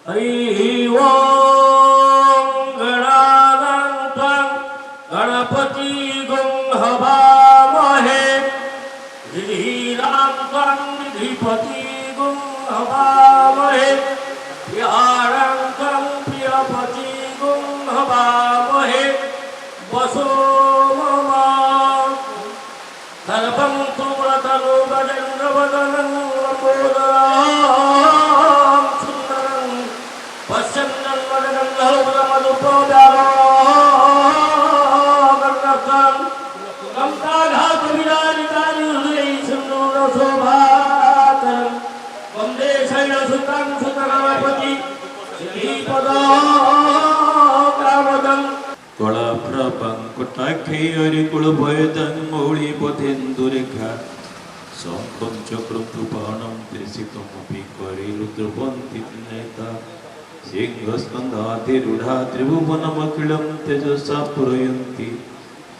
हरि ओम गणानां गणपति गं हवामहे धीरां धीपति गं हवामहे प्रियाणां प्रियपति गं हवामहे वसो मम सर्वं सुव्रतनु वजेन्द्रवदनं लम्बोदरं सुन्दरं पश्यन्नं वदनं लहुरमनुप्रोदारं गम्ताघातविदारितानि हृदयै सिन्दूरशोभाकरं वन्दे शैलसुतं सुतगणपति श्रीपदाग्रामदम् कलाप्रपङ्कुटाख्यै कुलभयदं मौलिपथेन्दुरेखा शङ्खं चक्रं कृपाणं त्रिशिखमपि करिरुद्रवन्ति नेता सिंहस्कन्धाधिरूढा त्रिभुवनमखिलं तेजसा पूरयन्ति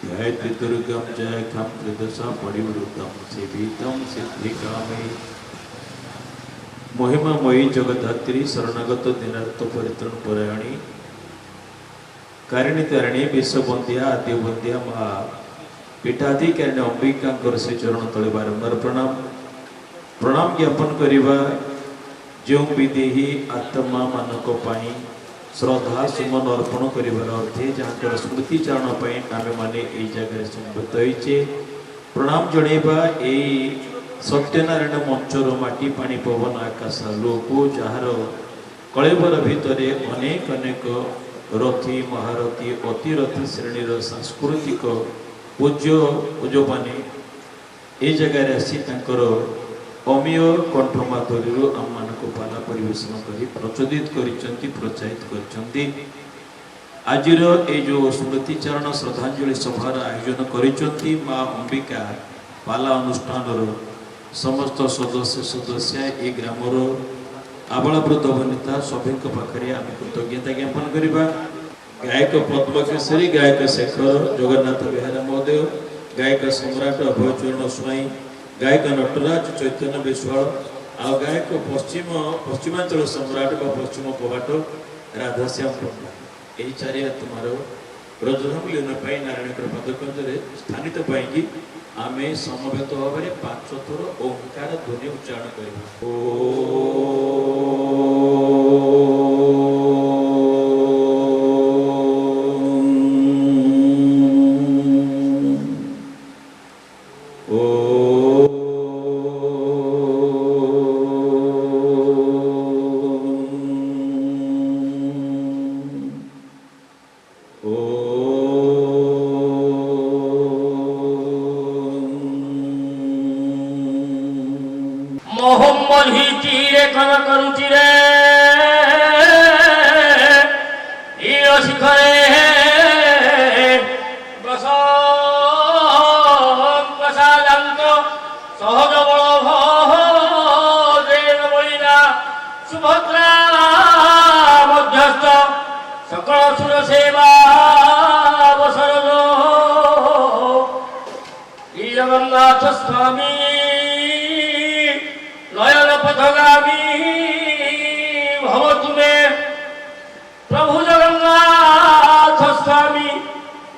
ध्यायति दुर्गं जयखां त्रिदशा परिवृतं सेवितं सिद्धिकामे महिमामयी जगद्धात्री शरणागत दिनार्थ परित्राण परायणी कारिणी तारिणी विश्वबंदिया आद्यबंदिया महा पीठाधिकारिणी अंबिका से चरण तले बारंबार प्रणाम प्रणाम ज्ञापन करवा जो विदेही आत्मा मानक श्रद्धा सुमन अर्पण कर अर्थे जहाँ स्मृति चारण आम मैंने जगह समबद्ध होइचे प्रणाम जनइबा सत्यनारायण मंचर माटी पानी पवन आकाश लोक जार कलेबर भितर अनेक अनेक रथी महारथी अतिरथी श्रेणीर सांस्कृतिक पूज्य पूज्य माने ए जगह आसी अमीय कंठ माधुरी आम मान पाला परिवेशन कर प्रचोदित प्रोत्साहित कर आज जो स्मृतिचारण श्रद्धांजलि सभार आयोजन करिसेंती माँ अंबिका पाला अनुष्ठान समस्त सदस्य सदस्य ए ग्रामर आबला वृद्ध वनिता सभी पाखे आम कृतज्ञता ज्ञापन करवा गायक पद्मकेशरी गायक शेखर जगन्नाथ बेहरा महोदय गायक सम्राट अभयचरण स्वाई गायक नटराज चैतन्य विश्वाल आ गायक पश्चिमांचल सम्राट व पश्चिम कवाट राधाश्याम पंडा यही चारिया तुमार रजधाम लीन नारायण पदकंजरे स्थानित पाई आम समवेत भाव में 5 थर ओंकार ध्वनि उच्चारण करवा मोहम्मद ही तीरे कर करुचिरे ये शिखरे प्रसादंत सहज बल भदेन बलिना सुभद्रा मध्यस्थ सकल सुर सेवा अवसर जगन्नाथ स्वामी नयन पथगामी भव तुमे प्रभु जगन्नाथ स्वामी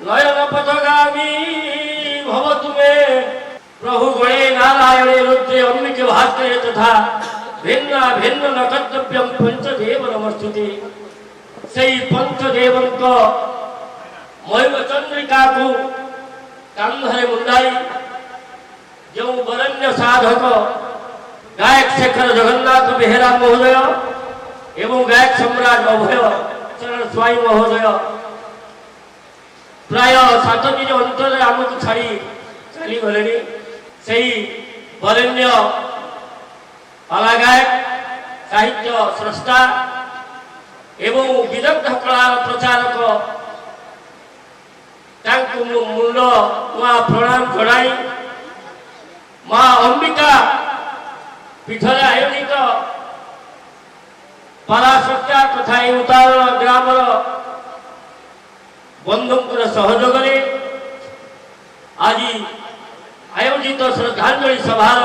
नयन पथगामी भव तुमे प्रभु गणे नारायणे रुद्रे अम्बिके भास्करे तथा भिन्न भिन्न न कर्तव्यम पंचदेव नमस्तुते सही पंचदेवंक महिम चंद्रिका को कांधरे मुंडाई जो वरण्य साधक गायक शेखर जगन्नाथ बेहरा महोदय एवं गायक सम्राट अभय चरण स्वाई महोदय प्राय 7 दिन अंतर आमको छाड़ी चली गले से वरण्य पाला गायक साहित्य स्रष्टा एवं विदग्ध कला प्रचारक मुंड माँ प्रणाम जड़ाई माँ अंबिका पीठरे आयोजित पराशक्ता तथा उतारण ग्रामर बंधुंकर सहयोग आज आयोजित श्रद्धांजलि सभार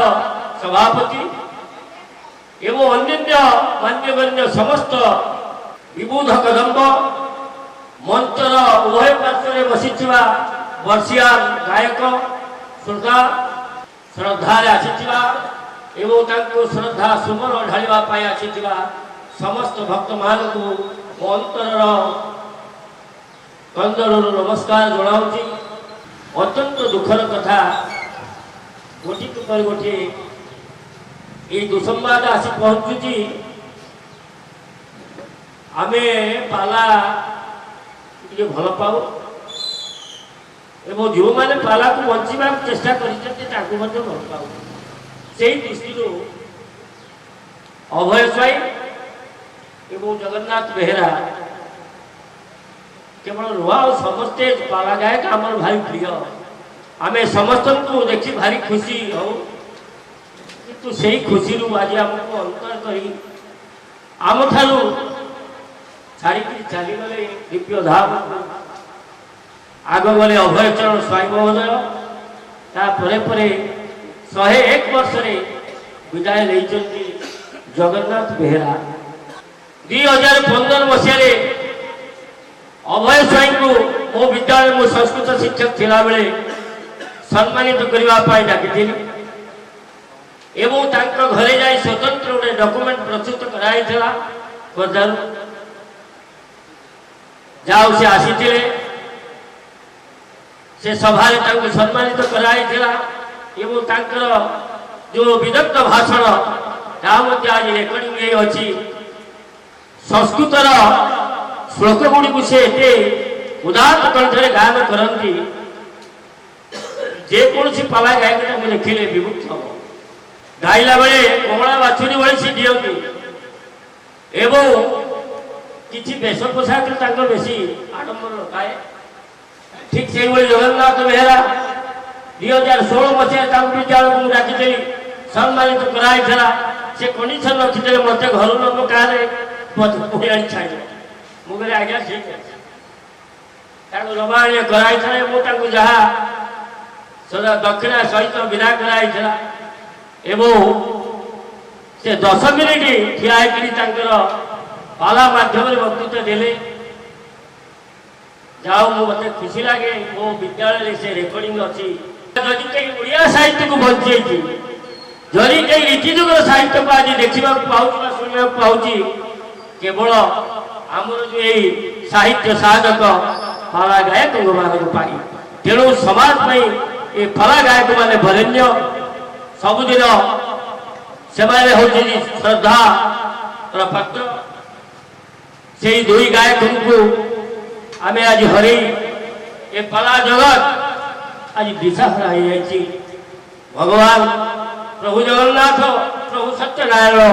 सभापति एवं अन्य मान्यगण्य समस्त विबुध कदम्ब मंचर उभय पार्श्व बसीथिबा वर्षियान गायक श्रोता श्रद्धारे आसीथिबा एवं तांको श्रद्धा सुमन ढालिबा पाई आसीथिबा समस्त भक्त मानकु मो अंतरर कंदरु नमस्कार जणाउछि। अत्यंत दुखर कथा गोटी पर गोटी ये दुसंबाद आसी पहुंचुची। आमे पाला टिके भल पाऊ एवं जो मैंने पाला को बंचा चेष्टा कर भल पाऊ से दृष्टि अभय स्वाई एवं जगन्नाथ बेहेरा केवल नुआ और समस्ते पाला गायक आम भारी प्रिय आमे समस्त को देखी भारी खुशी हो किंतु से खुशी आज आमको अंतर करी आम ठारू छाड़ी चलीगले दिव्य धाम आग गले अभय चरण स्वाई महोदय तापर 101 वर्ष विदाय नहीं जगन्नाथ बेहेरा 2015 मसीह अभय स्वाई को मो विद्यालय मो संस्कृत शिक्षक थिला बेले सम्मानित करने डाकी एवं घरे जाई स्वतंत्र गोटे डॉक्यूमेंट प्रस्तुत कराई जाओ से आसी से सभा सम्मानित कराई एवं जो विदग्ध भाषण आज रेकर्डिंग अच्छी संस्कृतर श्लोक गुड़ी से उदात्त कंठे गायन करती जेकोसी पाला गायक लिखिले विमुक्त हम गाइला बेले कमला बाछुरी भाई सी दिखती एवं किसी वेश पोशाक बेसी आडंबर थाए ठीक से जगन्नाथ बेहेरा 2016 मसीहा विद्यालय को डाकी सम्मानित कराई से कंडीशन रखी मत घर लोक क्या छाड़ मुझे आज्ञा ठीक रवाणी कराई मुझे जहाँ सदा दक्षिणा सहित विदा कराई एवं से 10 मिनिट ठिया पाला माध्यम वक्तृत्व देले जाओ मत खुशी लगे मो विद्यालय से रेकर्डिंग अच्छी जदि कहीं ओडिया साहित्य को बंचे जदि कहीं रीतिजुग साहित्य को आज देखा पाऊँ शुणा पाऊँ केवल आमर जो यही साहित्य साधक पाला गायक मान तेणु समाज ये पाला गायक मान बरेण्य सबुदिन से श्रद्धा पात्र से दुई गायक को आम आज हर ये पाला जगत आज दिशाहरा हो भगवान प्रभु जगन्नाथ प्रभु सत्यनारायण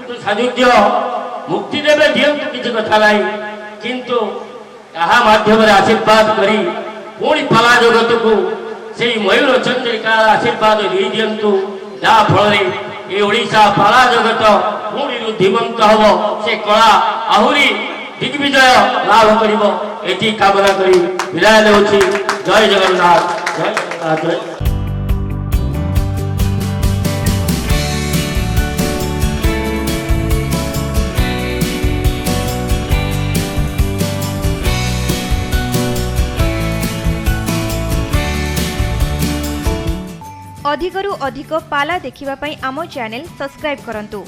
तो साजुज्य मुक्ति देवे दिंतु किसी कथा ना किंतु यहाँ माध्यम आशीर्वाद करी पुणी पाला जगत को से मयूर चंद्रिका आशीर्वाद दे दिंतु जहाँ फल ये ओडिशा पाला जगत पुणी रुद्धिमंत हम से कला आहरी दिग्विजय लाभ कर कामना करी विदाय देउछि। जय जगन्नाथ जय जगन्नाथ जय। अधिकरु अधिक पाला देखिबा पई आमो चैनल सब्सक्राइब करंतु।